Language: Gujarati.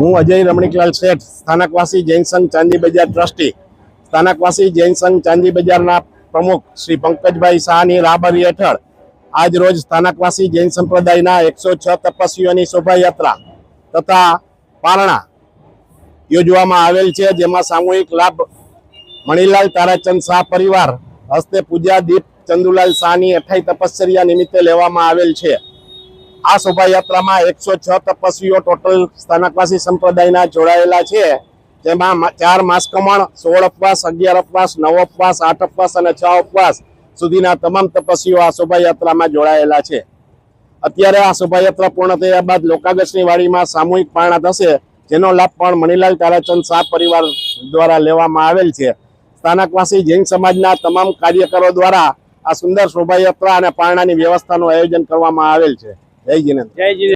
હું અજય રમણીકલાલ શેઠ, સ્થાનકવાસી જૈન સંઘ ચાંદી બજાર ટ્રસ્ટી, સ્થાનકવાસી જૈન સંઘ ચાંદી બજારના પ્રમુખ શ્રી પંકજભાઈ શાહની રાહબરી હેઠળ આજ રોજ સ્થાનકવાસી જૈન સંપ્રદાયના 106 તપસ્વીઓની શોભાયાત્રા તથા પારણા યોજવામાં આવેલ છે, જેમાં સામૂહિક લાભ મણિલાલ તારાચંદ શાહ પરિવાર હસ્તે પૂજા દીપ ચંદુલાલ શાહની 28 તપશ્ચર્યા નિમિત્તે લેવામાં આવેલ છે। આ શોભાયાત્રામાં 106 તપસ્વીઓ ટોટલ સ્થાનકવાસી સંપ્રદાયના જોડાયેલા છે, જેમાં 4 માસકમણ, 16 ઉપવાસ, 11 ઉપવાસ, 9 ઉપવાસ, 8 ઉપવાસ અને 6 ઉપવાસ સુધીના તમામ તપસ્વીઓ આ શોભાયાત્રામાં જોડાયેલા છે। અત્યારે આ શોભાયાત્રા પૂર્ણ થયા બાદ લોકાગસની વાડીમાં સામૂહિક પારણા થશે, જેનો લાભ પણ મણિલાલ તારાચંદ શાહ પરિવાર દ્વારા લેવામાં આવેલ છે। સ્થાનકવાસી જૈન સમાજના તમામ કાર્યકરો દ્વારા આ સુંદર શોભાયાત્રા અને પારણાની વ્યવસ્થાનું આયોજન કરવામાં આવેલ છે। જય જીનેન્દ્ર।